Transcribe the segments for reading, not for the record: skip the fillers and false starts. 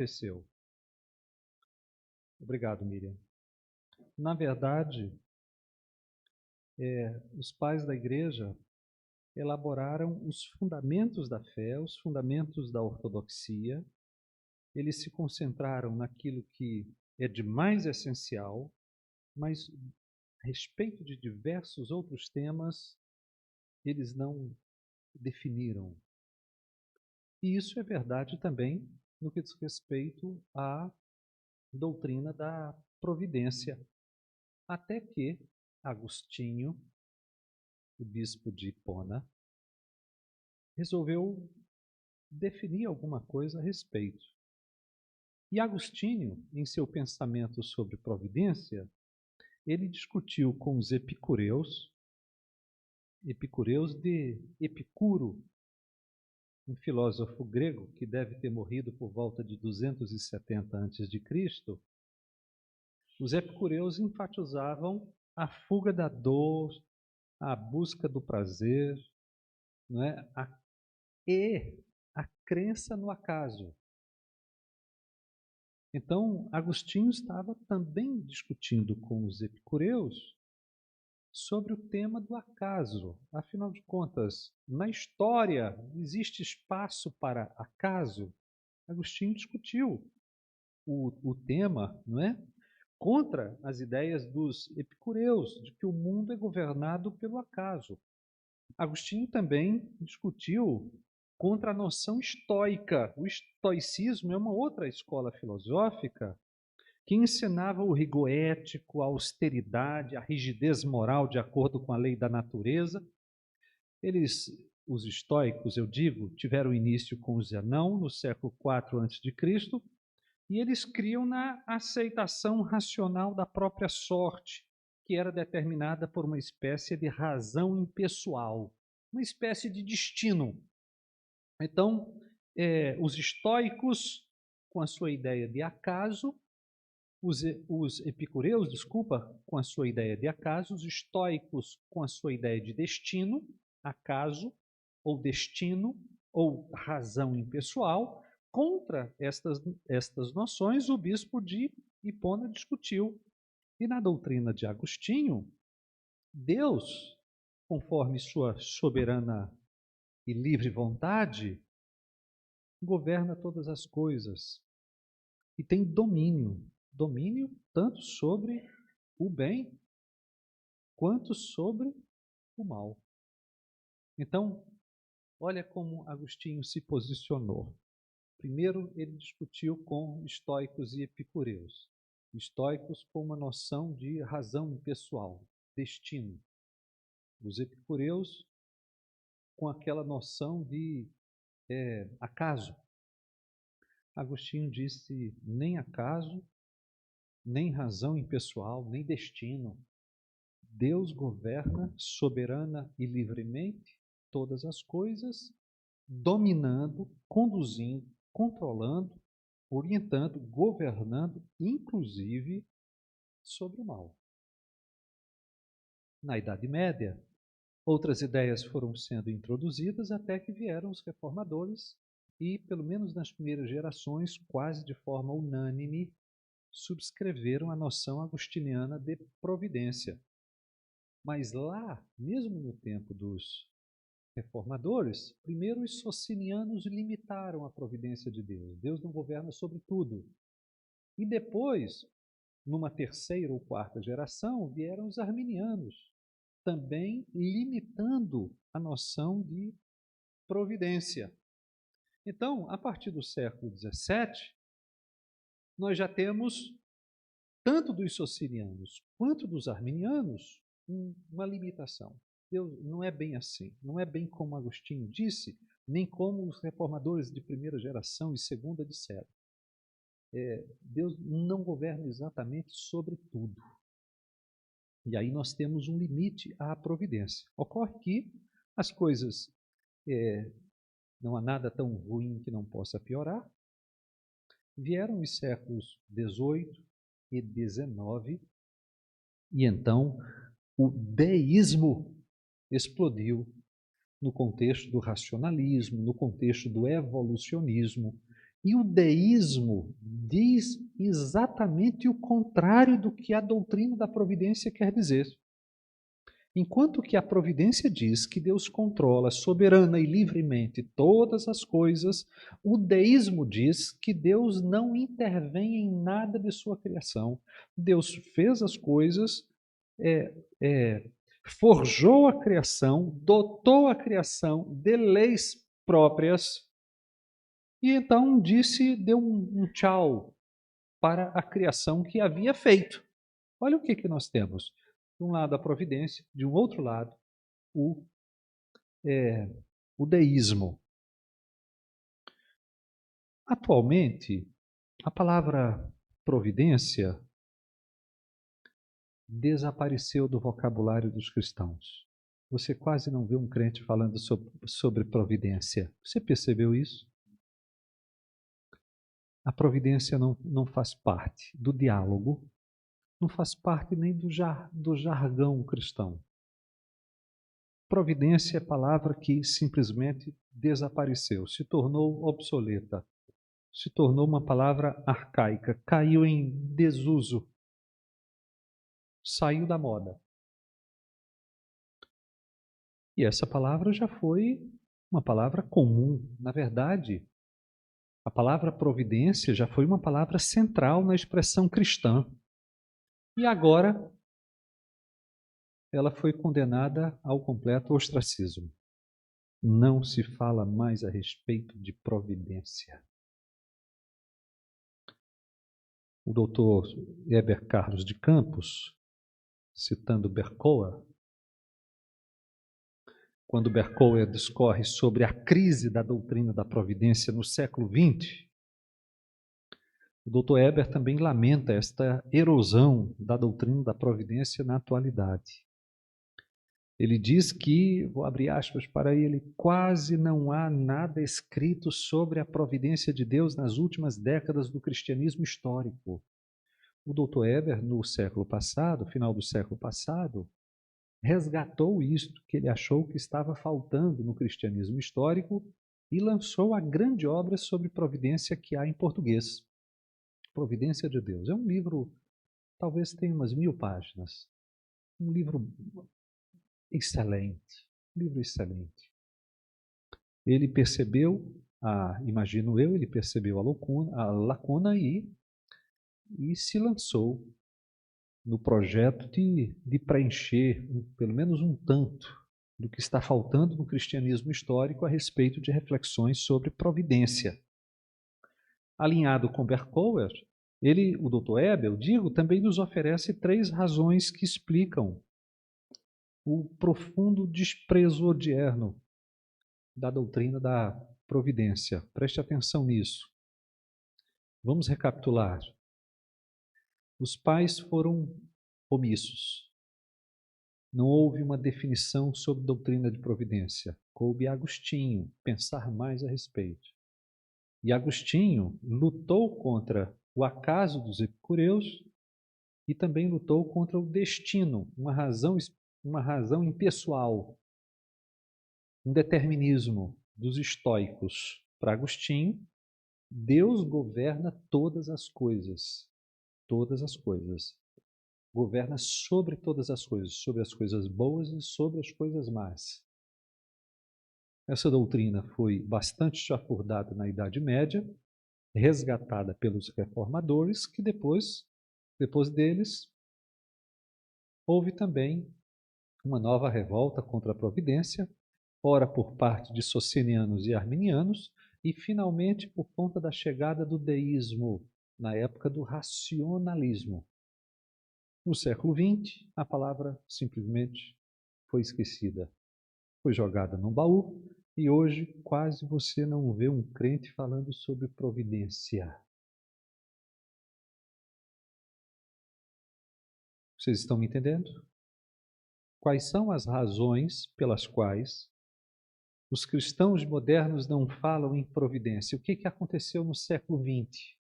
aconteceu? Obrigado, Miriam. Na verdade, os pais da igreja elaboraram os fundamentos da fé, os fundamentos da ortodoxia. Eles se concentraram naquilo que é de mais essencial, mas a respeito de diversos outros temas, eles não definiram. E isso é verdade também no que diz respeito à doutrina da providência. Até que Agostinho, o bispo de Hipona, resolveu definir alguma coisa a respeito. E Agostinho, em seu pensamento sobre providência, ele discutiu com os epicureus de Epicuro, um filósofo grego que deve ter morrido por volta de 270 a.C. Os epicureus enfatizavam a fuga da dor, a busca do prazer, não é? E a crença no acaso. Então, Agostinho estava também discutindo com os epicureus sobre o tema do acaso. Afinal de contas, na história existe espaço para acaso? Agostinho discutiu o tema, não é? Contra as ideias dos epicureus de que o mundo é governado pelo acaso. Agostinho também discutiu contra a noção estoica. O estoicismo é uma outra escola filosófica que ensinava o rigor ético, a austeridade, a rigidez moral de acordo com a lei da natureza. Os estoicos, eu digo, tiveram início com Zenão no século IV a.C., e eles criam na aceitação racional da própria sorte, que era determinada por uma espécie de razão impessoal, uma espécie de destino. Então, os estoicos, com a sua ideia de acaso, os epicureus, com a sua ideia de acaso, os estoicos com a sua ideia de destino, acaso, ou destino, ou razão impessoal. Contra estas noções, o bispo de Hipona discutiu. E na doutrina de Agostinho, Deus, conforme sua soberana e livre vontade, governa todas as coisas e tem domínio tanto sobre o bem quanto sobre o mal. Então, olha como Agostinho se posicionou. Primeiro, ele discutiu com estoicos e epicureus. Estoicos com uma noção de razão impessoal, destino. Os epicureus com aquela noção de acaso. Agostinho disse: nem acaso, nem razão impessoal, nem destino. Deus governa soberana e livremente todas as coisas, dominando, conduzindo, controlando, orientando, governando, inclusive sobre o mal. Na Idade Média, outras ideias foram sendo introduzidas até que vieram os reformadores e, pelo menos nas primeiras gerações, quase de forma unânime, subscreveram a noção agostiniana de providência. Mas lá, mesmo no tempo dos reformadores, primeiro os socinianos limitaram a providência de Deus. Deus não governa sobre tudo. E depois, numa terceira ou quarta geração, vieram os arminianos, também limitando a noção de providência. Então, a partir do século XVII, nós já temos, tanto dos socinianos quanto dos arminianos, uma limitação. Deus não é bem assim, não é bem como Agostinho disse, nem como os reformadores de primeira geração e segunda disseram. Deus não governa exatamente sobre tudo. E aí nós temos um limite à providência. Ocorre que as coisas, não há nada tão ruim que não possa piorar. Vieram os séculos XVIII e XIX, e então o deísmo explodiu no contexto do racionalismo, no contexto do evolucionismo, E o deísmo diz exatamente o contrário do que a doutrina da providência quer dizer. Enquanto que a providência diz que Deus controla soberana e livremente todas as coisas, o deísmo diz que Deus não intervém em nada de sua criação. Deus fez as coisas, é, forjou a criação, dotou a criação de leis próprias e então deu um tchau para a criação que havia feito. Olha o que nós temos. De um lado a providência, de um outro lado o, o deísmo. Atualmente, a palavra providência desapareceu do vocabulário dos cristãos. Você quase não vê um crente falando sobre providência. Você percebeu isso? A providência não faz parte do diálogo, não faz parte nem do jargão cristão. Providência é palavra que simplesmente desapareceu, se tornou obsoleta, se tornou uma palavra arcaica, caiu em desuso, saiu da moda. E essa palavra já foi uma palavra comum. Na verdade, a palavra providência já foi uma palavra central na expressão cristã. E agora ela foi condenada ao completo ostracismo. Não se fala mais a respeito de providência. O doutor Heber Carlos de Campos, citando Bercoa, quando Bercoa discorre sobre a crise da doutrina da providência no século XX, o doutor Heber também lamenta esta erosão da doutrina da providência na atualidade. Ele diz que, vou abrir aspas para ele, quase não há nada escrito sobre a providência de Deus nas últimas décadas do cristianismo histórico. O doutor Heber, no século passado, final do século passado, resgatou isto que ele achou que estava faltando no cristianismo histórico e lançou a grande obra sobre providência que há em português. Providência de Deus. É um livro, talvez tenha umas 1000 páginas. Um livro excelente. Um livro excelente. Ele percebeu, imagino eu, ele percebeu a lacuna e se lançou no projeto de preencher pelo menos um tanto do que está faltando no cristianismo histórico a respeito de reflexões sobre providência. Alinhado com Bercoa, o Dr. Heber, digo, também nos oferece 3 razões que explicam o profundo desprezo odierno da doutrina da providência. Preste atenção nisso. Vamos recapitular. Os pais foram omissos. Não houve uma definição sobre doutrina de providência. Coube a Agostinho pensar mais a respeito. E Agostinho lutou contra o acaso dos epicureus e também lutou contra o destino, uma razão impessoal, um determinismo dos estoicos. Para Agostinho, Deus governa todas as coisas. Todas as coisas. Governa sobre todas as coisas, sobre as coisas boas e sobre as coisas más. Essa doutrina foi bastante chafurdada na Idade Média, resgatada pelos reformadores, que depois deles, houve também uma nova revolta contra a providência, ora por parte de socinianos e arminianos, e finalmente por conta da chegada do deísmo, na época do racionalismo. No século XX, a palavra simplesmente foi esquecida, foi jogada num baú, e hoje quase você não vê um crente falando sobre providência. Vocês estão me entendendo? Quais são as razões pelas quais os cristãos modernos não falam em providência? O que aconteceu no século XX?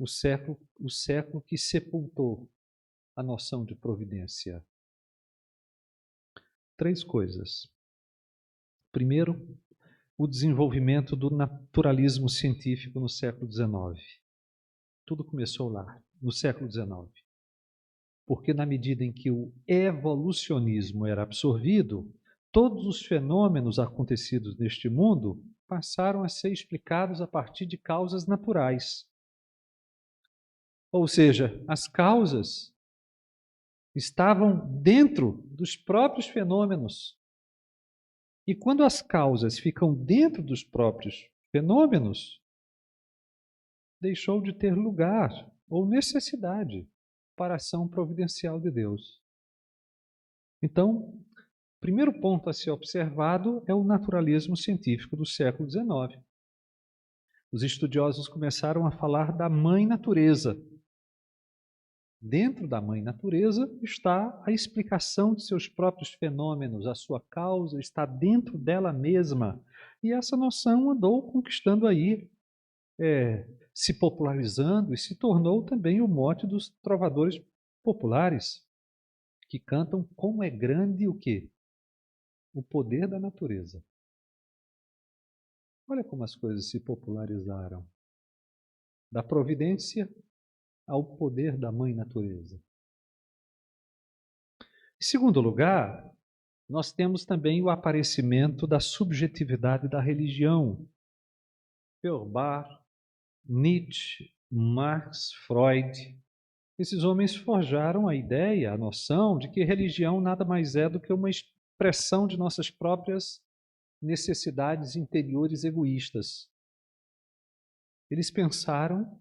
O século que sepultou a noção de providência. 3 coisas. Primeiro, o desenvolvimento do naturalismo científico no século XIX. Tudo começou lá, no século XIX. Porque na medida em que o evolucionismo era absorvido, todos os fenômenos acontecidos neste mundo passaram a ser explicados a partir de causas naturais. Ou seja, as causas estavam dentro dos próprios fenômenos. E quando as causas ficam dentro dos próprios fenômenos, deixou de ter lugar ou necessidade para a ação providencial de Deus. Então, o primeiro ponto a ser observado é o naturalismo científico do século XIX. Os estudiosos começaram a falar da mãe natureza. Dentro da mãe natureza está a explicação de seus próprios fenômenos, a sua causa está dentro dela mesma. E essa noção andou conquistando aí, se popularizando e se tornou também o mote dos trovadores populares, que cantam como é grande o quê? O poder da natureza. Olha como as coisas se popularizaram. Da providência ao poder da mãe natureza. Em segundo lugar, nós temos também o aparecimento da subjetividade da religião. Feuerbach, Nietzsche, Marx, Freud, esses homens forjaram a ideia, a noção de que religião nada mais é do que uma expressão de nossas próprias necessidades interiores egoístas. Eles pensaram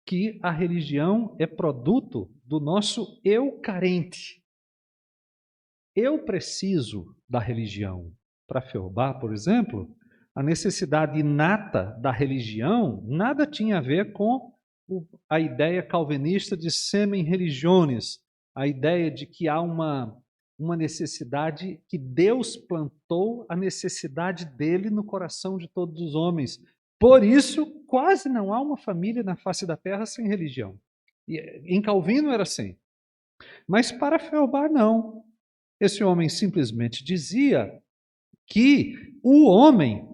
que a religião é produto do nosso eu carente. Eu preciso da religião. Para Feuerbach, por exemplo, a necessidade inata da religião nada tinha a ver com a ideia calvinista de semen religiones, a ideia de que há uma necessidade, que Deus plantou a necessidade dele no coração de todos os homens. Por isso, quase não há uma família na face da terra sem religião. E em Calvino era assim. Mas para Feuerbach, não. Esse homem simplesmente dizia que o homem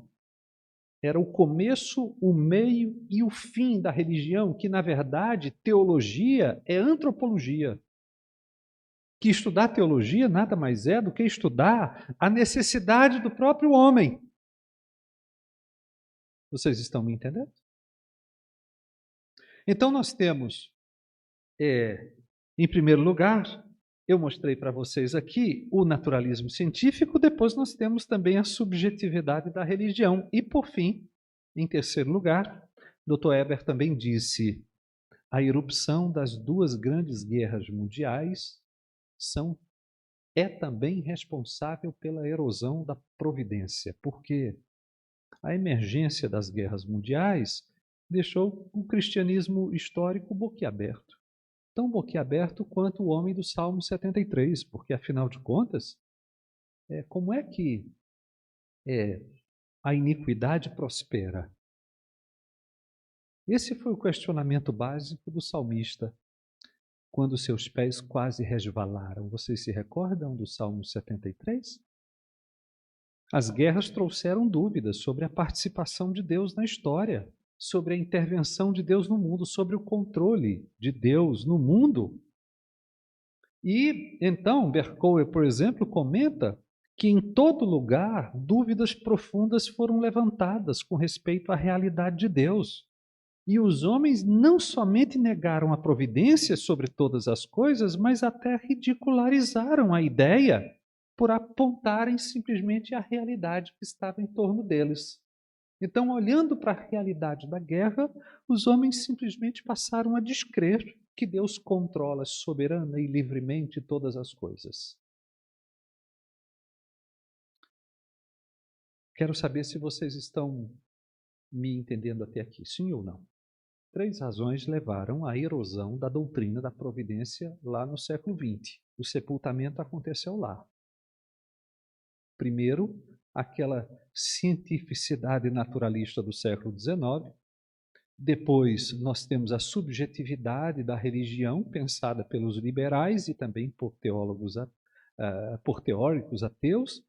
era o começo, o meio e o fim da religião, que, na verdade, teologia é antropologia. Que estudar teologia nada mais é do que estudar a necessidade do próprio homem. Vocês estão me entendendo? Então, nós temos, em primeiro lugar, eu mostrei para vocês aqui o naturalismo científico, depois nós temos também a subjetividade da religião. E, por fim, em terceiro lugar, Dr. Eber também disse: a erupção das duas grandes guerras mundiais é também responsável pela erosão da providência, porque a emergência das guerras mundiais deixou o cristianismo histórico boquiaberto. Tão boquiaberto quanto o homem do Salmo 73, porque, afinal de contas, como é que a iniquidade prospera? Esse foi o questionamento básico do salmista, quando seus pés quase resvalaram. Vocês se recordam do Salmo 73? As guerras trouxeram dúvidas sobre a participação de Deus na história, sobre a intervenção de Deus no mundo, sobre o controle de Deus no mundo. E então, Berkouwer, por exemplo, comenta que em todo lugar dúvidas profundas foram levantadas com respeito à realidade de Deus. E os homens não somente negaram a providência sobre todas as coisas, mas até ridicularizaram a ideia por apontarem simplesmente a realidade que estava em torno deles. Então, olhando para a realidade da guerra, os homens simplesmente passaram a descrer que Deus controla soberana e livremente todas as coisas. Quero saber se vocês estão me entendendo até aqui, sim ou não. 3 razões levaram à erosão da doutrina da providência lá no século XX. O sepultamento aconteceu lá. Primeiro, aquela cientificidade naturalista do século XIX. Depois, nós temos a subjetividade da religião, pensada pelos liberais e também por teóricos ateus.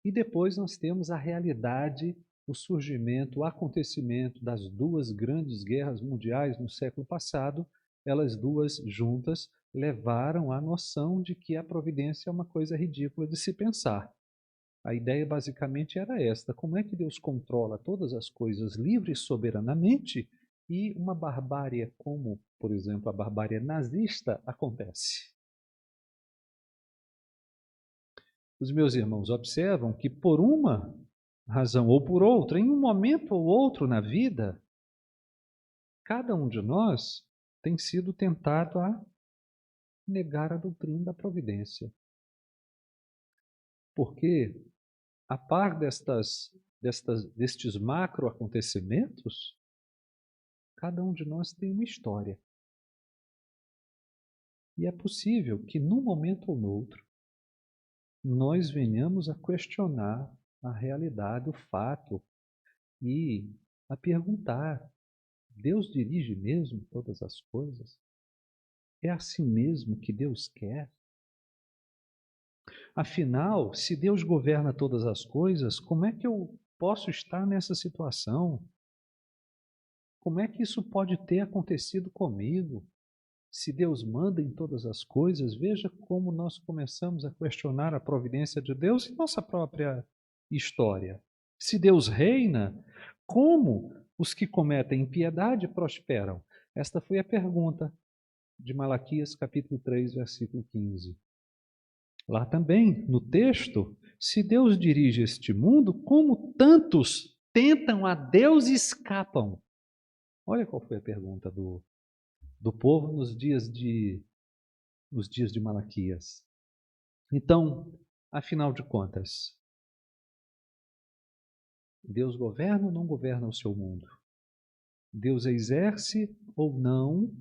E depois nós temos a realidade o surgimento, o acontecimento das duas grandes guerras mundiais no século passado, elas duas juntas levaram à noção de que a providência é uma coisa ridícula de se pensar. A ideia basicamente era esta: como é que Deus controla todas as coisas livre e soberanamente e uma barbárie como, por exemplo, a barbárie nazista acontece? Os meus irmãos observam que por uma razão ou por outra, em um momento ou outro na vida, cada um de nós tem sido tentado a negar a doutrina da providência. Porque, a par destes macro acontecimentos, cada um de nós tem uma história. E é possível que, num momento ou no outro, nós venhamos a questionar a realidade, o fato, e a perguntar: Deus dirige mesmo todas as coisas? É assim mesmo que Deus quer? Afinal, se Deus governa todas as coisas, como é que eu posso estar nessa situação? Como é que isso pode ter acontecido comigo? Se Deus manda em todas as coisas, veja como nós começamos a questionar a providência de Deus em nossa própria história. Se Deus reina, como os que cometem impiedade prosperam? Esta foi a pergunta de Malaquias capítulo 3, versículo 15. Lá também, no texto, se Deus dirige este mundo, como tantos tentam a Deus e escapam? Olha qual foi a pergunta do povo nos dias de Malaquias. Então, afinal de contas, Deus governa ou não governa o seu mundo? Deus exerce ou não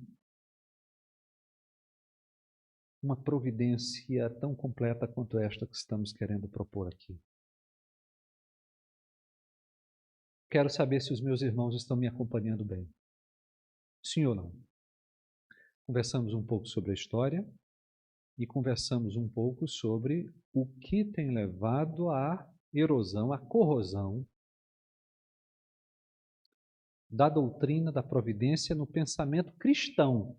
uma providência tão completa quanto esta que estamos querendo propor aqui? Quero saber se os meus irmãos estão me acompanhando bem. Sim ou não? Conversamos um pouco sobre a história e conversamos um pouco sobre o que tem levado à erosão, à corrosão da doutrina da providência no pensamento cristão.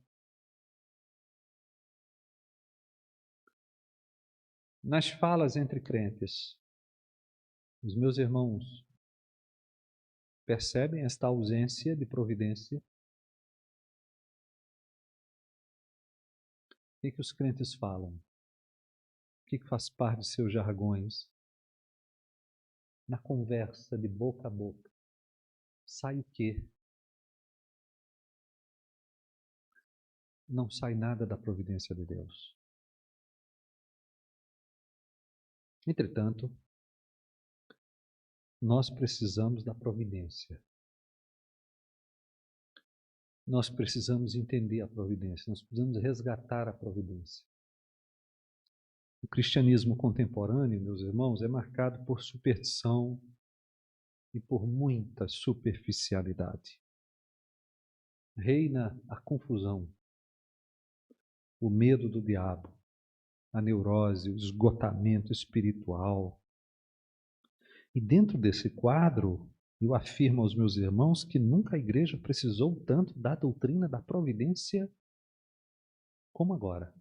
Nas falas entre crentes, os meus irmãos percebem esta ausência de providência? O que os crentes falam? O que faz parte de seus jargões? Na conversa de boca a boca, sai o quê? Não sai nada da providência de Deus. Entretanto, nós precisamos da providência. Nós precisamos entender a providência, nós precisamos resgatar a providência. O cristianismo contemporâneo, meus irmãos, é marcado por superstição e por muita superficialidade. Reina a confusão, o medo do diabo, a neurose, o esgotamento espiritual. E dentro desse quadro, eu afirmo aos meus irmãos que nunca a igreja precisou tanto da doutrina da providência como agora.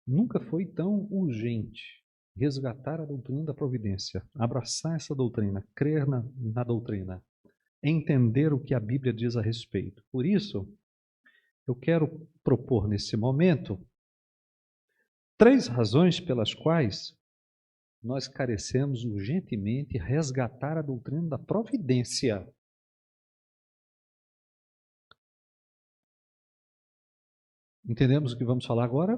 Nunca foi tão urgente resgatar a doutrina da providência, abraçar essa doutrina, crer na doutrina, entender o que a Bíblia diz a respeito. Por isso, eu quero propor nesse momento 3 razões pelas quais nós carecemos urgentemente resgatar a doutrina da providência. Entendemos o que vamos falar agora?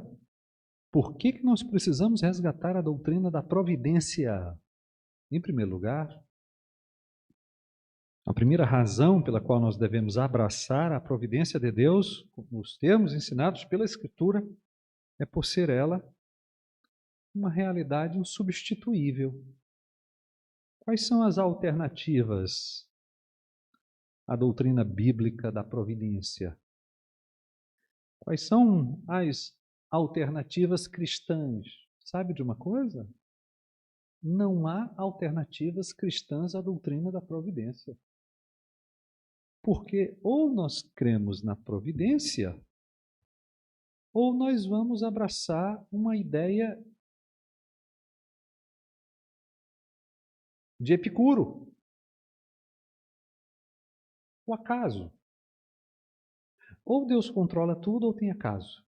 Por que nós precisamos resgatar a doutrina da providência? Em primeiro lugar, a primeira razão pela qual nós devemos abraçar a providência de Deus, nos termos ensinados pela Escritura, é por ser ela uma realidade insubstituível. Quais são as alternativas à doutrina bíblica da providência? Quais são as alternativas cristãs? Sabe de uma coisa? não há alternativas cristãs à doutrina da providência. Porque ou nós cremos na providência, ou nós vamos abraçar uma ideia de Epicuro, o acaso. Ou Deus controla tudo ou tem acaso.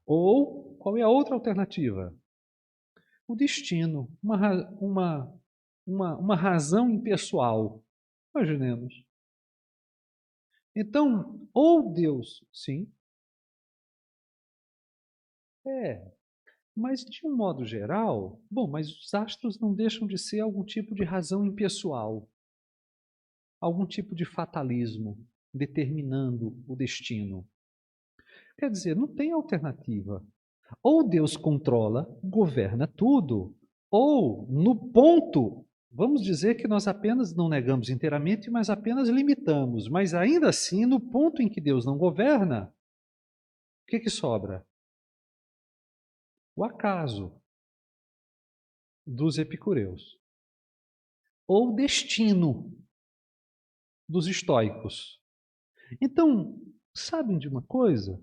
Ou, qual é a outra alternativa? O destino, uma razão impessoal. Imaginemos. Então, ou Deus, sim, mas de um modo geral, bom, mas os astros não deixam de ser algum tipo de razão impessoal, algum tipo de fatalismo determinando o destino. Quer dizer, não tem alternativa. Ou Deus controla, governa tudo, ou no ponto, vamos dizer que nós apenas não negamos inteiramente, mas apenas limitamos. Mas ainda assim, no ponto em que Deus não governa, o que sobra? O acaso dos epicureus. Ou o destino dos estoicos. Então, sabem de uma coisa?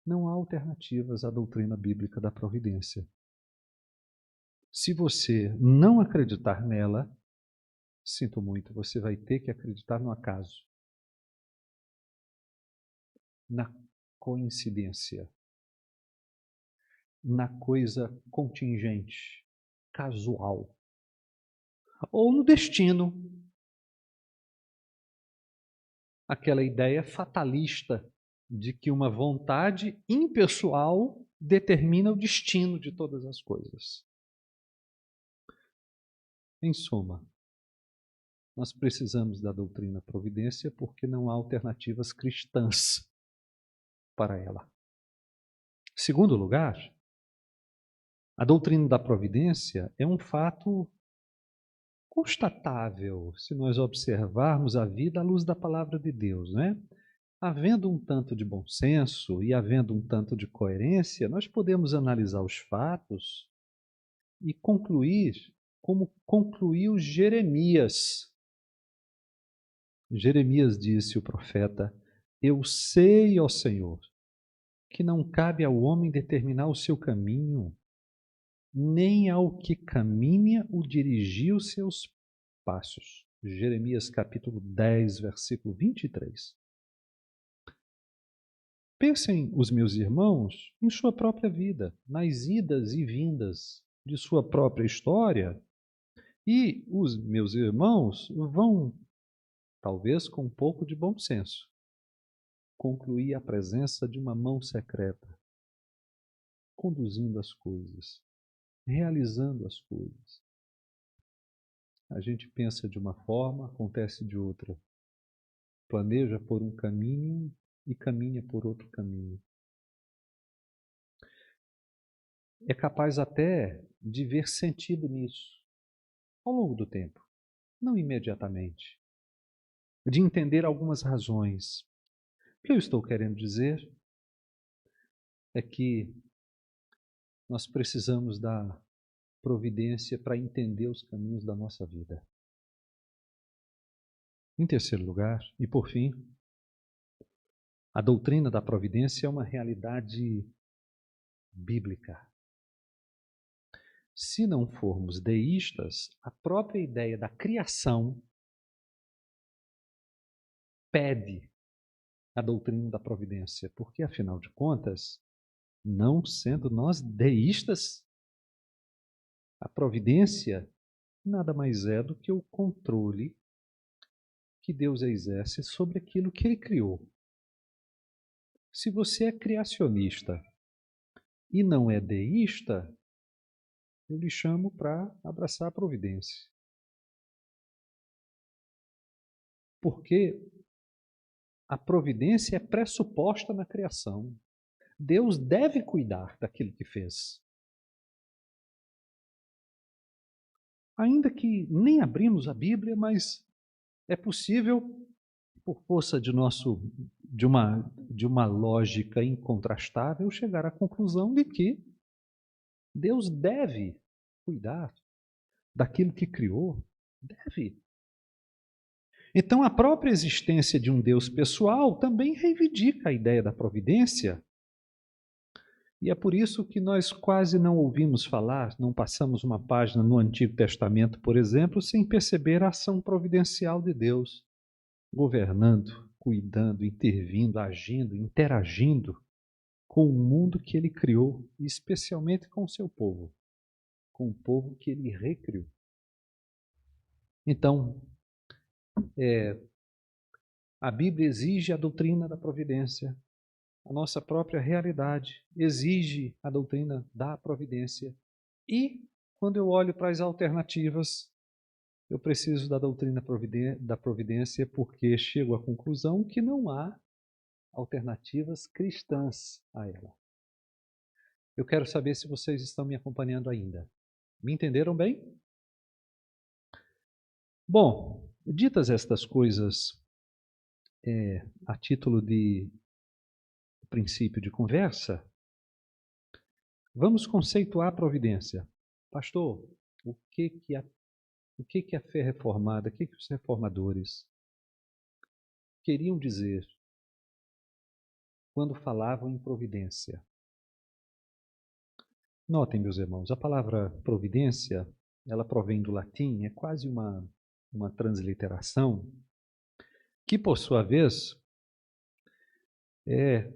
Não há alternativas à doutrina bíblica da providência. Se você não acreditar nela, sinto muito, você vai ter que acreditar no acaso, na coincidência, na coisa contingente, casual, ou no destino, aquela ideia fatalista de que uma vontade impessoal determina o destino de todas as coisas. Em suma, nós precisamos da doutrina providência porque não há alternativas cristãs para ela. Segundo lugar, a doutrina da providência é um fato constatável se nós observarmos a vida à luz da palavra de Deus, né? Havendo um tanto de bom senso e havendo um tanto de coerência, nós podemos analisar os fatos e concluir como concluiu Jeremias. Jeremias disse, o profeta: eu sei, ó Senhor, que não cabe ao homem determinar o seu caminho, nem ao que caminha o dirigir os seus passos. Jeremias capítulo 10, versículo 23. Pensem, os meus irmãos, em sua própria vida, nas idas e vindas de sua própria história, e os meus irmãos vão, talvez com um pouco de bom senso, concluir a presença de uma mão secreta, conduzindo as coisas, realizando as coisas. A gente pensa de uma forma, acontece de outra. Planeja por um caminho e caminha por outro caminho. É capaz até de ver sentido nisso, ao longo do tempo, não imediatamente, de entender algumas razões. O que eu estou querendo dizer é que nós precisamos da providência para entender os caminhos da nossa vida. Em terceiro lugar, e por fim, a doutrina da providência é uma realidade bíblica. Se não formos deístas, a própria ideia da criação pede a doutrina da providência, porque, afinal de contas, não sendo nós deístas, a providência nada mais é do que o controle que Deus exerce sobre aquilo que Ele criou. Se você é criacionista e não é deísta, eu lhe chamo para abraçar a providência. Porque a providência é pressuposta na criação. Deus deve cuidar daquilo que fez. Ainda que nem abrimos a Bíblia, mas é possível, por força de uma lógica incontrastável, chegar à conclusão de que Deus deve cuidar daquilo que criou. Deve. Então, a própria existência de um Deus pessoal também reivindica a ideia da providência. E é por isso que nós quase não ouvimos falar, não passamos uma página no Antigo Testamento, por exemplo, sem perceber a ação providencial de Deus, governando, cuidando, intervindo, agindo, interagindo com o mundo que ele criou, e especialmente com o seu povo, com o povo que ele recriou. Então, a Bíblia exige a doutrina da providência. A nossa própria realidade exige a doutrina da providência. E, quando eu olho para as alternativas, eu preciso da doutrina da providência porque chego à conclusão que não há alternativas cristãs a ela. Eu quero saber se vocês estão me acompanhando ainda. Me entenderam bem? Bom, ditas estas coisas a título de princípio de conversa, vamos conceituar a providência. Pastor, o que a fé reformada, o que os reformadores queriam dizer quando falavam em providência? Notem, meus irmãos, a palavra providência, ela provém do latim, é quase uma transliteração, que por sua vez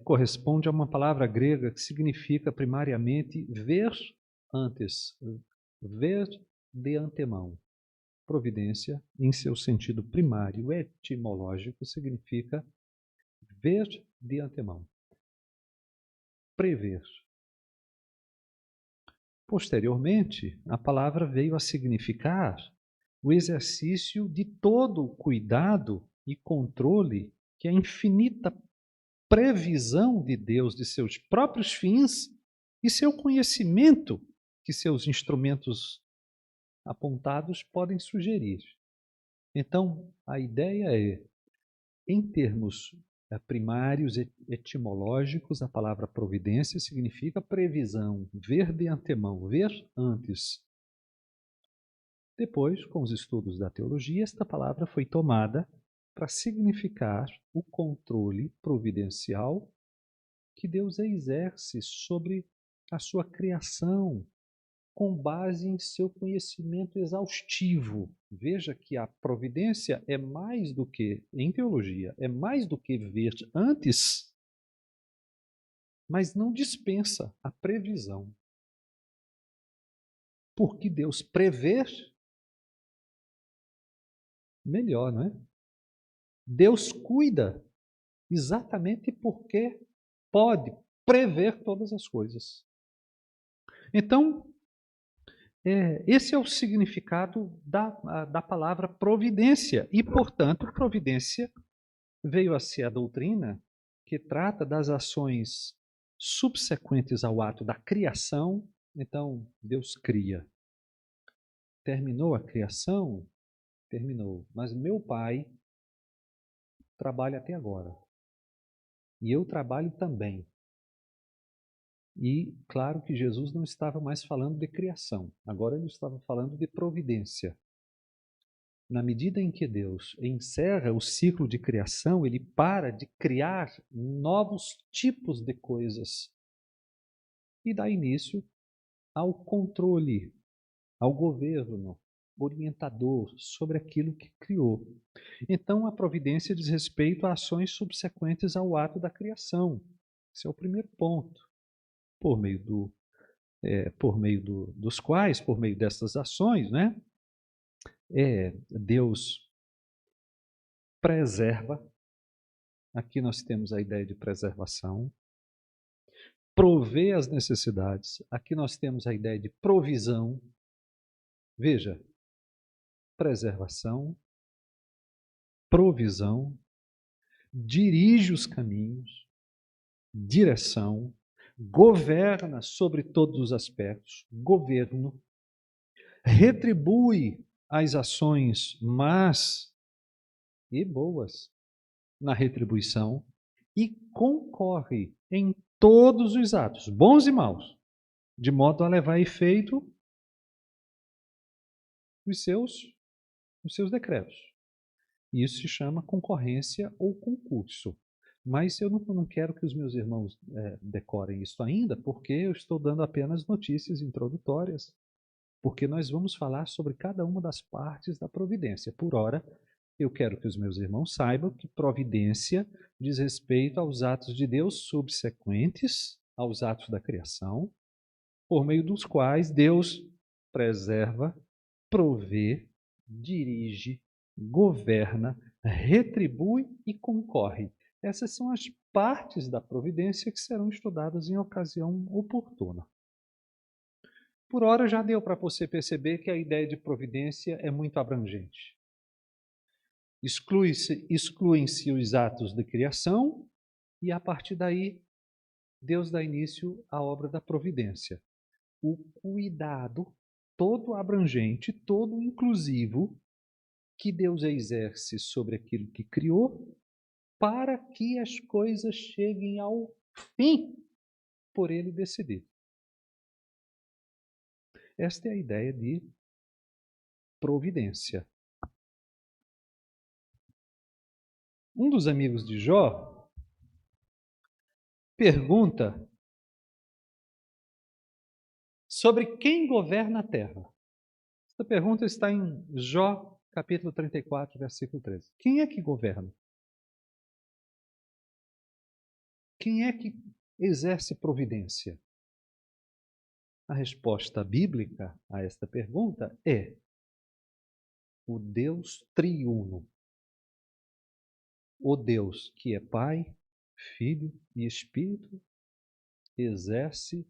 corresponde a uma palavra grega que significa primariamente ver antes, ver de antemão. Providência, em seu sentido primário etimológico, significa ver de antemão, prever. Posteriormente, a palavra veio a significar o exercício de todo o cuidado e controle que a infinita previsão de Deus de seus próprios fins e seu conhecimento que seus instrumentos apontados podem sugerir. Então, a ideia é, em termos primários etimológicos, a palavra providência significa previsão, ver de antemão, ver antes. Depois, com os estudos da teologia, esta palavra foi tomada para significar o controle providencial que Deus exerce sobre a sua criação, com base em seu conhecimento exaustivo. Veja que a providência é mais do que, em teologia, é mais do que ver antes, mas não dispensa a previsão. Porque Deus prever, melhor, não é? Deus cuida exatamente porque pode prever todas as coisas. Então, esse é o significado da palavra providência. E, portanto, providência veio a ser a doutrina que trata das ações subsequentes ao ato da criação. Então, Deus cria. Terminou a criação? Terminou. Mas meu Pai trabalha até agora. E eu trabalho também. E, claro que Jesus não estava mais falando de criação. Agora ele estava falando de providência. Na medida em que Deus encerra o ciclo de criação, ele para de criar novos tipos de coisas e dá início ao controle, ao governo orientador sobre aquilo que criou. Então, a providência diz respeito a ações subsequentes ao ato da criação. Esse é o primeiro ponto. Por meio dos quais, por meio dessas ações, né, Deus preserva. Aqui nós temos a ideia de preservação. Provê as necessidades. Aqui nós temos a ideia de provisão. Veja, preservação, provisão, dirige os caminhos, direção, governa sobre todos os aspectos, governo, retribui as ações más e boas na retribuição e concorre em todos os atos, bons e maus, de modo a levar a efeito os seus decretos. Isso se chama concorrência ou concurso. Mas eu não quero que os meus irmãos decorem isso ainda, porque eu estou dando apenas notícias introdutórias, porque nós vamos falar sobre cada uma das partes da providência. Por ora, eu quero que os meus irmãos saibam que providência diz respeito aos atos de Deus subsequentes aos atos da criação, por meio dos quais Deus preserva, provê, dirige, governa, retribui e concorre. Essas são as partes da providência que serão estudadas em ocasião oportuna. Por ora, já deu para você perceber que a ideia de providência é muito abrangente. Excluem-se os atos de criação e, a partir daí, Deus dá início à obra da providência. O cuidado todo abrangente, todo inclusivo, que Deus exerce sobre aquilo que criou, para que as coisas cheguem ao fim por Ele decidido. Esta é a ideia de providência. Um dos amigos de Jó pergunta sobre quem governa a terra. Esta pergunta está em Jó, capítulo 34, versículo 13. Quem é que governa? Quem é que exerce providência? A resposta bíblica a esta pergunta é o Deus triuno. O Deus que é Pai, Filho e Espírito exerce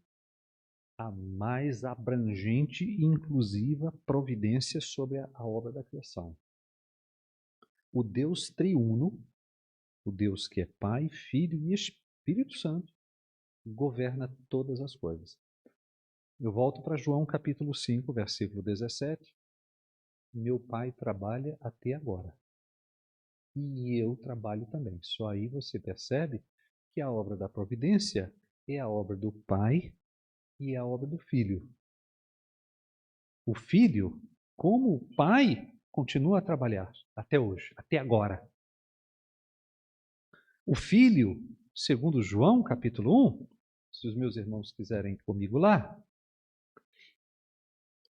a mais abrangente e inclusiva providência sobre a obra da criação. O Deus triuno, o Deus que é Pai, Filho e Espírito Santo, governa todas as coisas. Eu volto para João capítulo 5, versículo 17. Meu Pai trabalha até agora. E eu trabalho também. Só aí você percebe que a obra da providência é a obra do Pai e a obra do Filho. O Filho, como o Pai, continua a trabalhar até hoje, até agora. O Filho, segundo João, capítulo 1, se os meus irmãos quiserem ir comigo lá,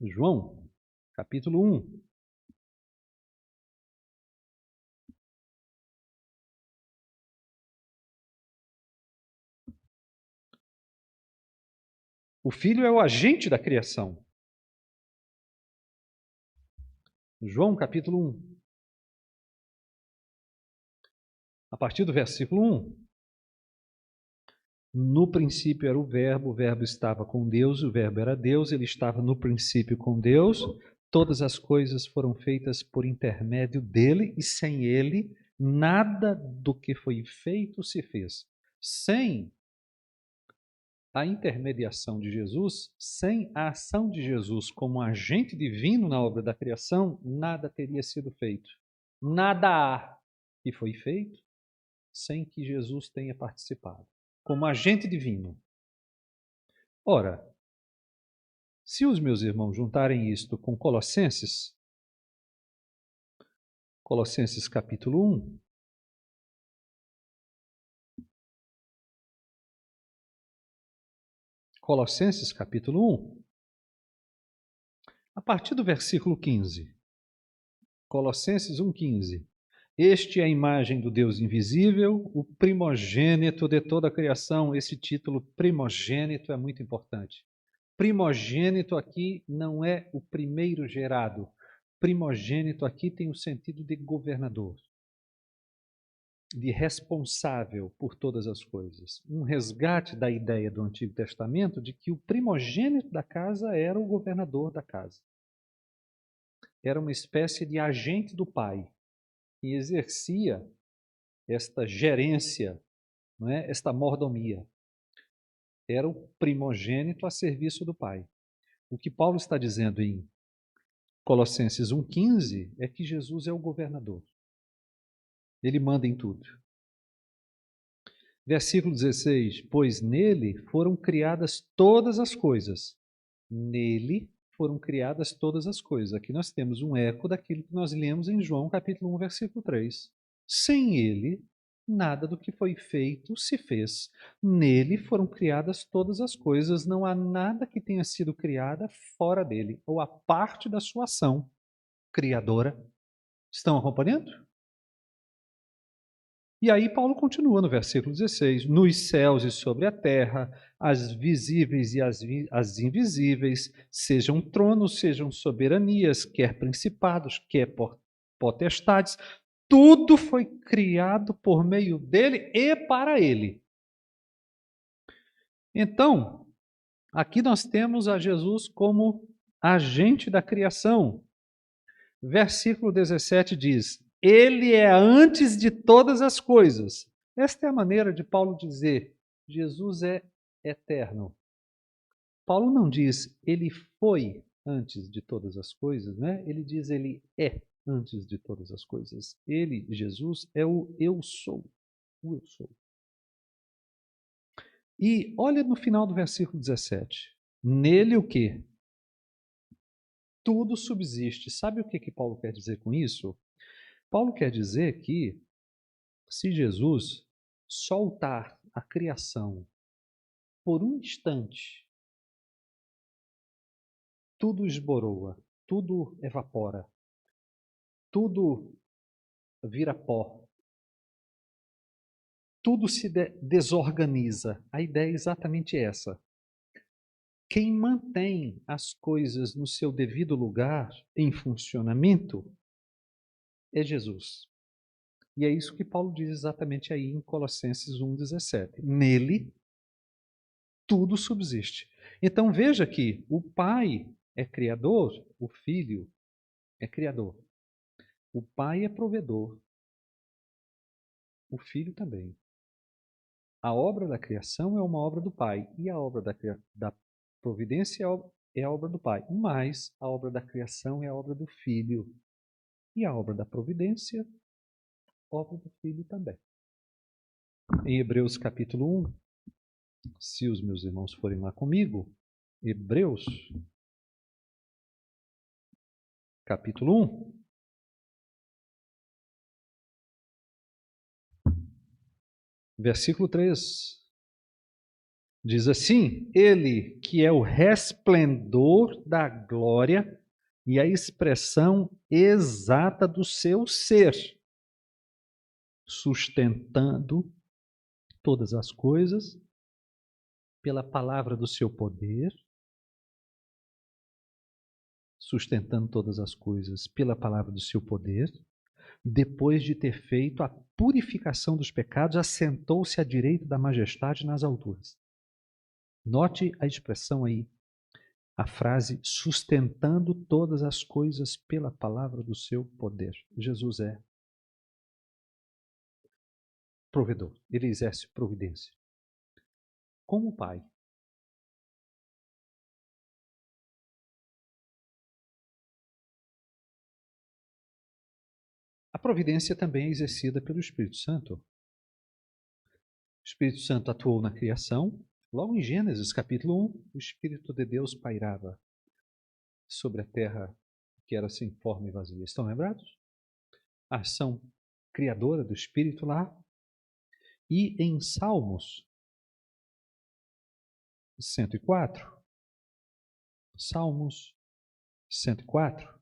João, capítulo 1. O Filho é o agente da criação. João, capítulo 1. A partir do versículo 1. No princípio era o Verbo estava com Deus, o Verbo era Deus, ele estava no princípio com Deus, todas as coisas foram feitas por intermédio dele, e sem ele, nada do que foi feito se fez. Sem a intermediação de Jesus, sem a ação de Jesus como agente divino na obra da criação, nada teria sido feito. Nada há que foi feito sem que Jesus tenha participado, como agente divino. Ora, se os meus irmãos juntarem isto com Colossenses capítulo 1, Colossenses capítulo 1, a partir do versículo 15. Colossenses 1,15. Este é a imagem do Deus invisível, o primogênito de toda a criação. Esse título primogênito é muito importante. Primogênito aqui não é o primeiro gerado. Primogênito aqui tem o sentido de governador, de responsável por todas as coisas. Um resgate da ideia do Antigo Testamento de que o primogênito da casa era o governador da casa. Era uma espécie de agente do pai que exercia esta gerência, não é? Esta mordomia. Era o primogênito a serviço do pai. O que Paulo está dizendo em Colossenses 1,15 é que Jesus é o governador. Ele manda em tudo. Versículo 16: pois nele foram criadas todas as coisas. Nele foram criadas todas as coisas. Aqui nós temos um eco daquilo que nós lemos em João capítulo 1, versículo 3. Sem ele, nada do que foi feito se fez. Nele foram criadas todas as coisas, não há nada que tenha sido criada fora dele, ou a parte da sua ação criadora. Estão acompanhando? E aí Paulo continua no versículo 16: nos céus e sobre a terra, as visíveis e as invisíveis, sejam tronos, sejam soberanias, quer principados, quer potestades, tudo foi criado por meio dele e para ele. Então, aqui nós temos a Jesus como agente da criação. Versículo 17 diz: ele é antes de todas as coisas. Esta é a maneira de Paulo dizer: Jesus é eterno. Paulo não diz ele foi antes de todas as coisas, né? Ele diz ele é antes de todas as coisas. Ele, Jesus, é o eu sou. O eu sou. E olha no final do versículo 17. Nele o quê? Tudo subsiste. Sabe o que Paulo quer dizer com isso? Paulo quer dizer que se Jesus soltar a criação por um instante, tudo esboroa, tudo evapora, tudo vira pó, tudo se desorganiza. A ideia é exatamente essa. Quem mantém as coisas no seu devido lugar, em funcionamento, é Jesus. E é isso que Paulo diz exatamente aí em Colossenses 1,17. Nele, tudo subsiste. Então veja que o Pai é criador, o Filho é criador. O Pai é provedor, o Filho também. A obra da criação é uma obra do Pai e a obra da providência é a obra do Pai. Mas a obra da criação é a obra do Filho. E a obra da providência, obra do Filho também. Em Hebreus capítulo 1, se os meus irmãos forem lá comigo, Hebreus capítulo 1. Versículo 3. Diz assim: ele que é o resplendor da glória e a expressão exata do seu ser, sustentando todas as coisas pela palavra do seu poder, sustentando todas as coisas pela palavra do seu poder, depois de ter feito a purificação dos pecados, assentou-se à direita da majestade nas alturas. Note a expressão aí, a frase sustentando todas as coisas pela palavra do seu poder. Jesus é provedor, ele exerce providência. Como Pai. A providência também é exercida pelo Espírito Santo. O Espírito Santo atuou na criação. Logo em Gênesis, capítulo 1, o Espírito de Deus pairava sobre a terra que era sem forma e vazia. Estão lembrados? A ação criadora do Espírito lá. E em Salmos 104, Salmos 104,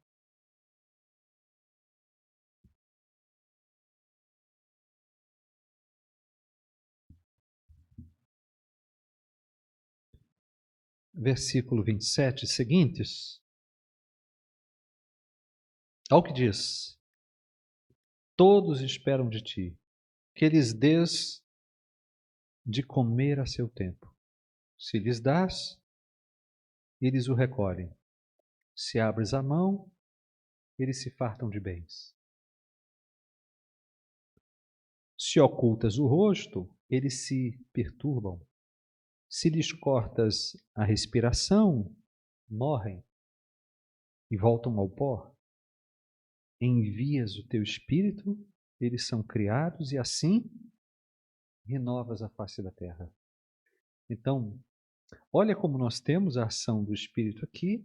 versículo 27 seguintes, olha o que diz: todos esperam de ti, que lhes dês de comer a seu tempo. Se lhes dás, eles o recolhem. Se abres a mão, eles se fartam de bens. Se ocultas o rosto, eles se perturbam. Se lhes cortas a respiração, morrem e voltam ao pó. Envias o teu espírito, eles são criados e assim renovas a face da terra. Então, olha como nós temos a ação do Espírito aqui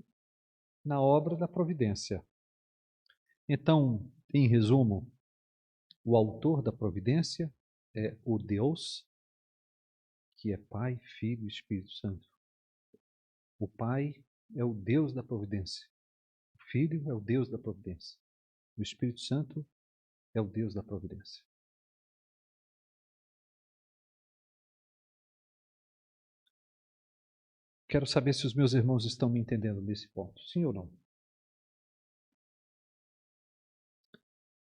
na obra da providência. Então, em resumo, o autor da providência é o Deus, que é Pai, Filho e Espírito Santo. O Pai é o Deus da providência. O Filho é o Deus da providência. O Espírito Santo é o Deus da providência. Quero saber se os meus irmãos estão me entendendo nesse ponto. Sim ou não?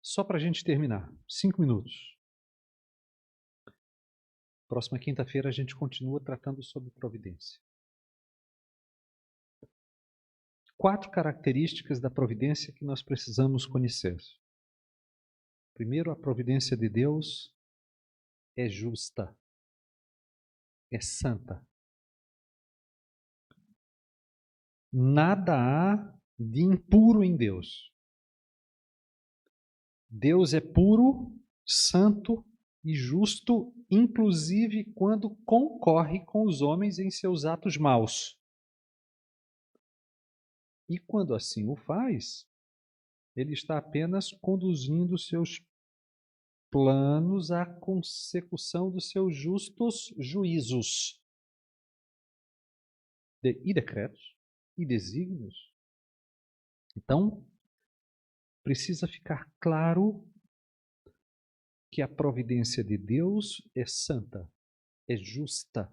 Só para a gente terminar. 5 minutos. Próxima quinta-feira a gente continua tratando sobre providência. 4 características da providência que nós precisamos conhecer. Primeiro, a providência de Deus é justa, é santa. Nada há de impuro em Deus. Deus é puro, santo e justo, inclusive quando concorre com os homens em seus atos maus. E quando assim o faz, ele está apenas conduzindo seus planos à consecução dos seus justos juízos e decretos e desígnios. Então, precisa ficar claro que a providência de Deus é santa, é justa.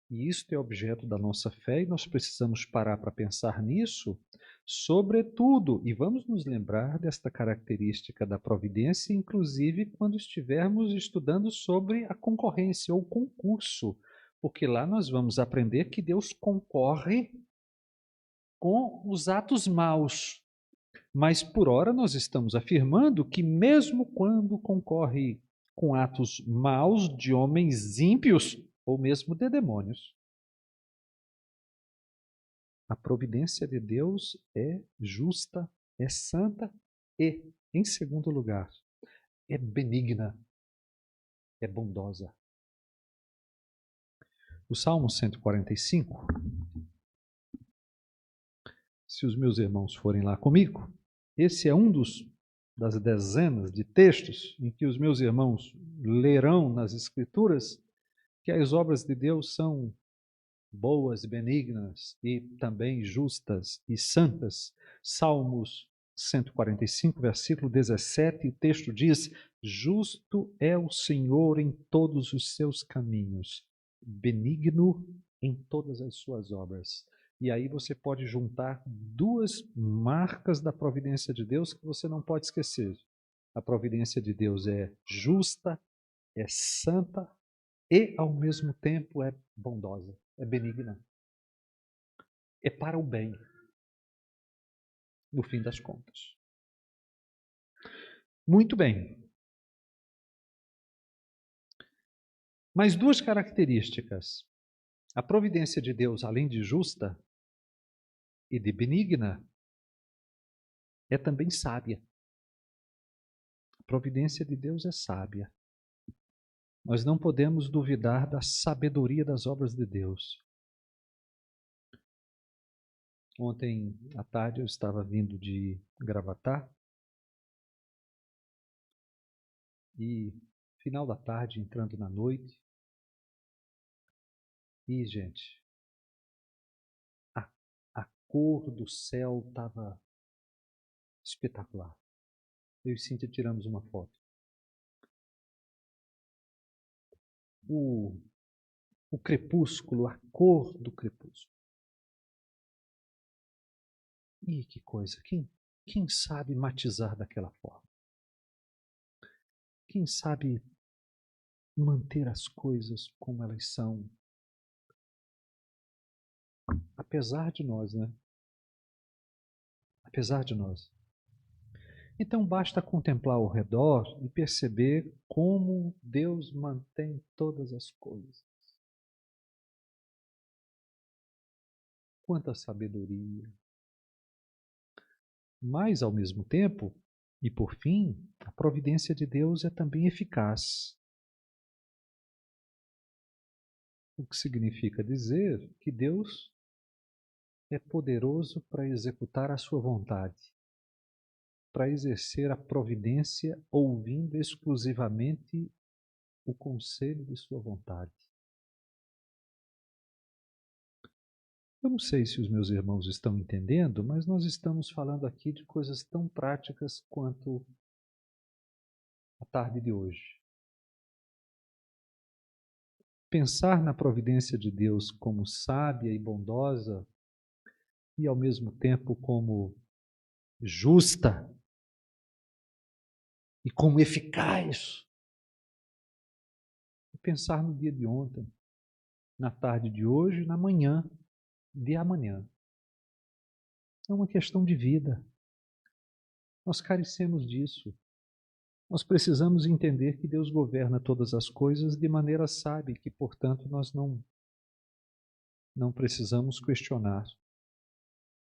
E isto é objeto da nossa fé e nós precisamos parar para pensar nisso, sobretudo, e vamos nos lembrar desta característica da providência, inclusive quando estivermos estudando sobre a concorrência ou concurso, porque lá nós vamos aprender que Deus concorre com os atos maus. Mas por ora nós estamos afirmando que mesmo quando concorre com atos maus de homens ímpios ou mesmo de demônios, a providência de Deus é justa, é santa e, em segundo lugar, é benigna, é bondosa. O Salmo 145, se os meus irmãos forem lá comigo, esse é um das dezenas de textos em que os meus irmãos lerão nas Escrituras que as obras de Deus são boas, benignas e também justas e santas. Salmos 145, versículo 17, o texto diz: justo é o Senhor em todos os seus caminhos, benigno em todas as suas obras. E aí você pode juntar 2 marcas da providência de Deus que você não pode esquecer. A providência de Deus é justa, é santa e, ao mesmo tempo, é bondosa, é benigna. É para o bem, no fim das contas. Muito bem. Mais 2 características. A providência de Deus, além de justa e de benigna, é também sábia. A providência de Deus é sábia. Nós não podemos duvidar da sabedoria das obras de Deus. Ontem à tarde eu estava vindo de Gravatá e final da tarde, entrando na noite, e gente, a cor do céu estava espetacular. Eu e Cíntia tiramos uma foto. O crepúsculo, a cor do crepúsculo. E que coisa, quem sabe matizar daquela forma? Quem sabe manter as coisas como elas são? Apesar de nós, né? Apesar de nós. Então basta contemplar ao redor e perceber como Deus mantém todas as coisas. Quanta sabedoria. Mas, ao mesmo tempo, e por fim, a providência de Deus é também eficaz. O que significa dizer que Deus é poderoso para executar a sua vontade, para exercer a providência ouvindo exclusivamente o conselho de sua vontade. Eu não sei se os meus irmãos estão entendendo, mas nós estamos falando aqui de coisas tão práticas quanto a tarde de hoje. Pensar na providência de Deus como sábia e bondosa e ao mesmo tempo como justa e como eficaz. E pensar no dia de ontem, na tarde de hoje, na manhã de amanhã. É uma questão de vida. Nós carecemos disso. Nós precisamos entender que Deus governa todas as coisas de maneira sábia e que, portanto, nós não precisamos questionar.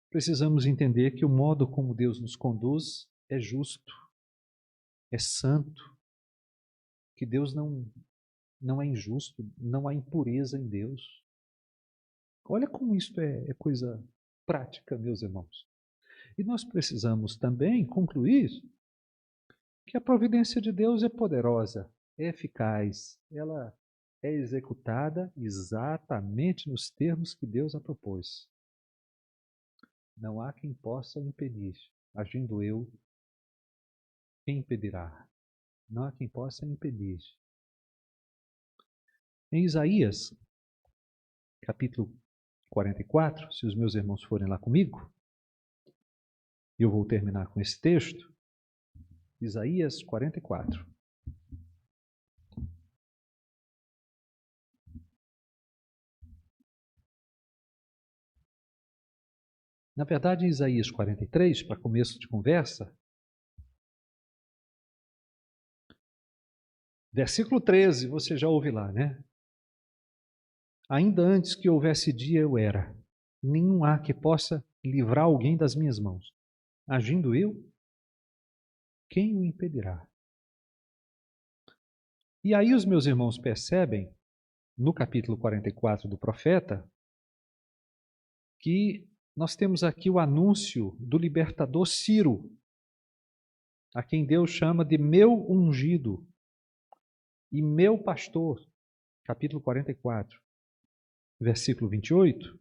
Precisamos entender que o modo como Deus nos conduz é justo, é santo, que Deus não é injusto, não há impureza em Deus. Olha como isso é coisa prática, meus irmãos. E nós precisamos também concluir que a providência de Deus é poderosa, é eficaz, ela é executada exatamente nos termos que Deus a propôs. Não há quem possa impedir. Agindo eu, quem impedirá? Não há quem possa impedir. Em Isaías, capítulo 44, se os meus irmãos forem lá comigo, eu vou terminar com esse texto. Isaías 44. Na verdade, em Isaías 43, para começo de conversa, versículo 13, você já ouve lá, né? Ainda antes que houvesse dia eu era. Nenhum há que possa livrar alguém das minhas mãos. Agindo eu, quem o impedirá? E aí os meus irmãos percebem, no capítulo 44 do profeta, que nós temos aqui o anúncio do libertador Ciro, a quem Deus chama de meu ungido e meu pastor. Capítulo 44, versículo 28.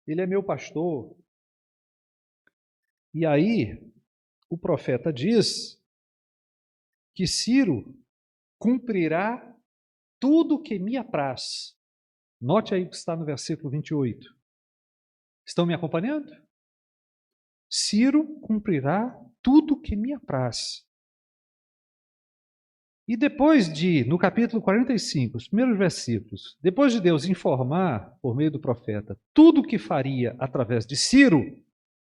Ele é meu pastor. E aí o profeta diz que Ciro cumprirá tudo que me apraz. Note aí o que está no versículo 28. Estão me acompanhando? Ciro cumprirá tudo que me apraz. E depois no capítulo 45, os primeiros versículos, depois de Deus informar, por meio do profeta, tudo o que faria através de Ciro,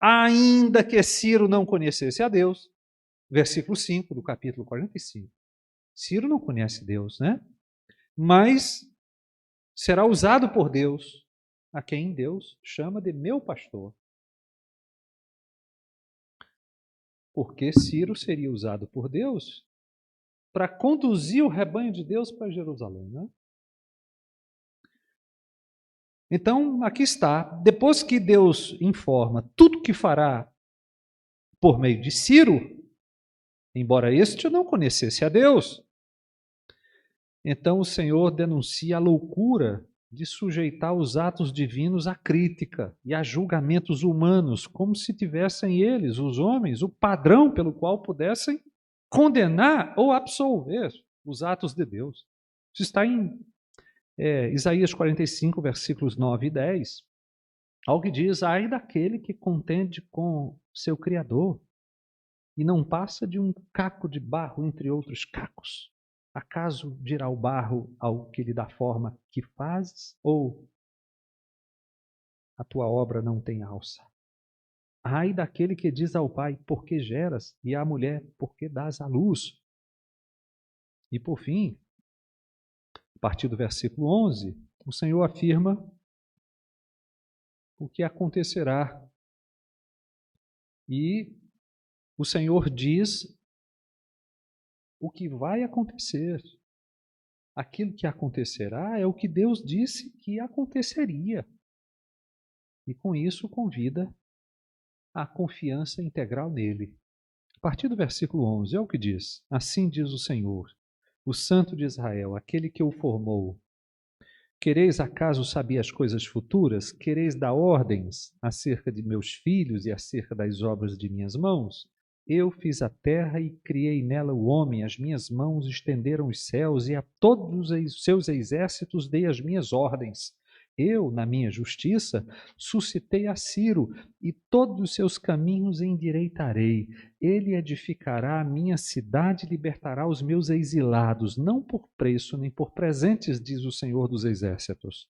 ainda que Ciro não conhecesse a Deus, versículo 5 do capítulo 45. Ciro não conhece Deus, né? Mas será usado por Deus, a quem Deus chama de meu pastor. Porque Ciro seria usado por Deus para conduzir o rebanho de Deus para Jerusalém, né? Então, aqui está. Depois que Deus informa tudo que fará por meio de Ciro, embora este não conhecesse a Deus, então o Senhor denuncia a loucura de sujeitar os atos divinos à crítica e a julgamentos humanos, como se tivessem eles, os homens, o padrão pelo qual pudessem condenar ou absolver os atos de Deus. Isso está em Isaías 45, versículos 9 e 10. Algo que diz, ai daquele que contende com seu Criador e não passa de um caco de barro entre outros cacos. Acaso dirá o barro ao que lhe dá forma que fazes? Ou a tua obra não tem alça? Ai daquele que diz ao pai, por que geras? E à mulher, por que dás à luz? E por fim, a partir do versículo 11, o Senhor afirma o que acontecerá. E o Senhor diz o que vai acontecer. Aquilo que acontecerá é o que Deus disse que aconteceria. E com isso convida a confiança integral nele. A partir do versículo 11, é o que diz: Assim diz o Senhor, o Santo de Israel, aquele que o formou. Quereis acaso saber as coisas futuras? Quereis dar ordens acerca de meus filhos e acerca das obras de minhas mãos? Eu fiz a terra e criei nela o homem, as minhas mãos estenderam os céus e a todos os seus exércitos dei as minhas ordens. Eu, na minha justiça, suscitei a Ciro e todos os seus caminhos endireitarei. Ele edificará a minha cidade e libertará os meus exilados, não por preço nem por presentes, diz o Senhor dos Exércitos.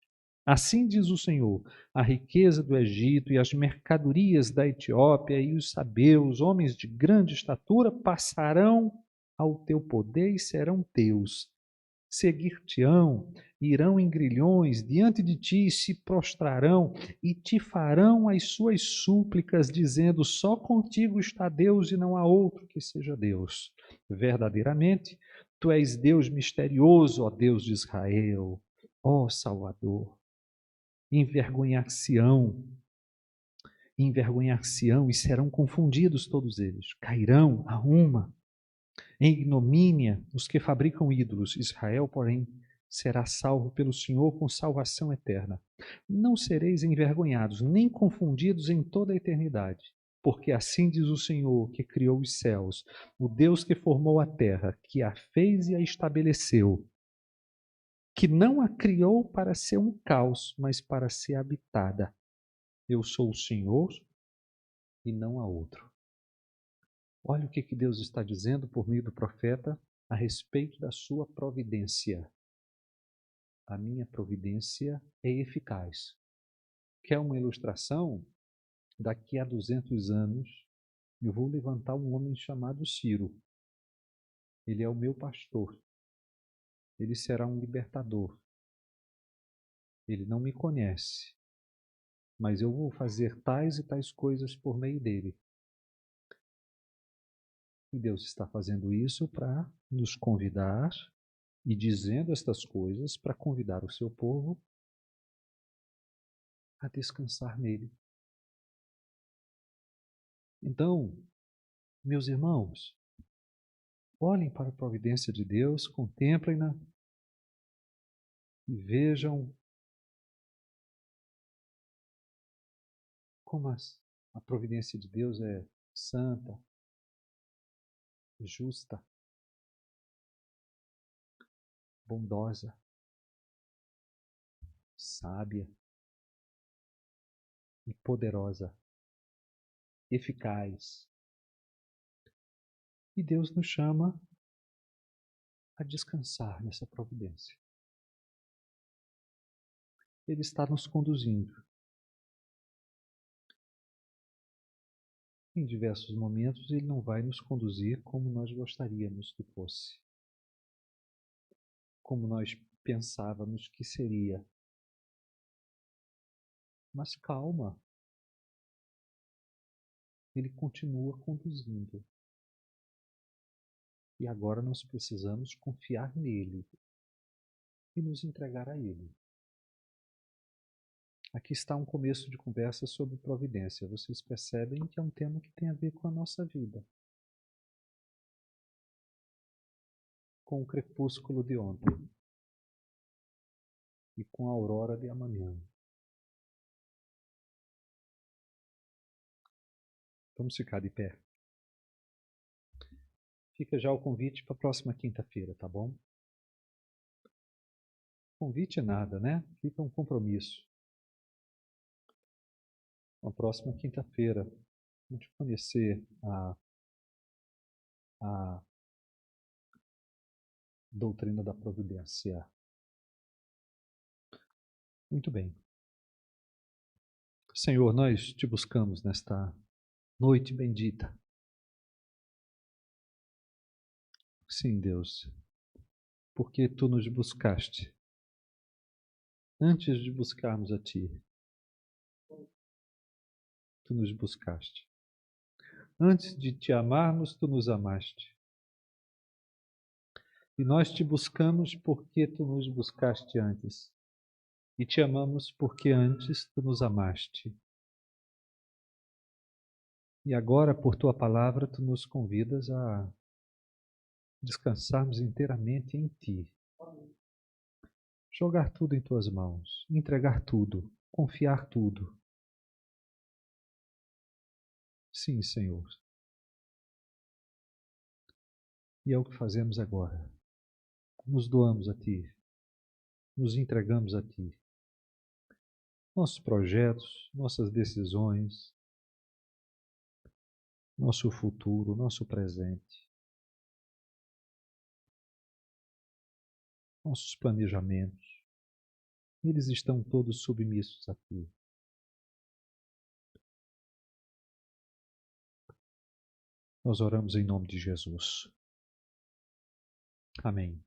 Assim diz o Senhor: a riqueza do Egito e as mercadorias da Etiópia e os sabeus, homens de grande estatura, passarão ao teu poder e serão teus. Seguir-te-ão, irão em grilhões, diante de ti se prostrarão e te farão as suas súplicas, dizendo: só contigo está Deus e não há outro que seja Deus. Verdadeiramente, tu és Deus misterioso, ó Deus de Israel, ó Salvador. Envergonhar-se-ão e serão confundidos todos eles. Cairão a uma. Em ignomínia, os que fabricam ídolos. Israel, porém, será salvo pelo Senhor com salvação eterna. Não sereis envergonhados, nem confundidos em toda a eternidade. Porque assim diz o Senhor, que criou os céus, o Deus que formou a terra, que a fez e a estabeleceu, que não a criou para ser um caos, mas para ser habitada. Eu sou o Senhor e não há outro. Olha o que Deus está dizendo por meio do profeta a respeito da sua providência. A minha providência é eficaz. Quer uma ilustração? Daqui a 200 anos, eu vou levantar um homem chamado Ciro. Ele é o meu pastor. Ele será um libertador. Ele não me conhece, mas eu vou fazer tais e tais coisas por meio dele. E Deus está fazendo isso para nos convidar e dizendo estas coisas para convidar o seu povo a descansar nele. Então, meus irmãos, olhem para a providência de Deus, contemplem-na e vejam como a providência de Deus é santa, justa, bondosa, sábia e poderosa, eficaz. E Deus nos chama a descansar nessa providência. Ele está nos conduzindo. Em diversos momentos, Ele não vai nos conduzir como nós gostaríamos que fosse, como nós pensávamos que seria. Mas calma, Ele continua conduzindo. E agora nós precisamos confiar nele e nos entregar a ele. Aqui está um começo de conversa sobre providência. Vocês percebem que é um tema que tem a ver com a nossa vida. Com o crepúsculo de ontem e com a aurora de amanhã. Vamos ficar de pé. Fica já o convite para a próxima quinta-feira, tá bom? Convite é nada, né? Fica um compromisso. Na próxima quinta-feira, a gente conhecer a doutrina da providência. Muito bem. Senhor, nós te buscamos nesta noite bendita. Sim, Deus, porque tu nos buscaste. Antes de buscarmos a ti, tu nos buscaste. Antes de te amarmos, tu nos amaste. E nós te buscamos porque tu nos buscaste antes. E te amamos porque antes tu nos amaste. E agora, por tua palavra, tu nos convidas a descansarmos inteiramente em ti. Jogar tudo em tuas mãos, entregar tudo, confiar tudo. Sim, Senhor. E é o que fazemos agora. Nos doamos a ti, nos entregamos a ti. Nossos projetos, nossas decisões, nosso futuro, nosso presente, nossos planejamentos, eles estão todos submissos a ti. Nós oramos em nome de Jesus. Amém.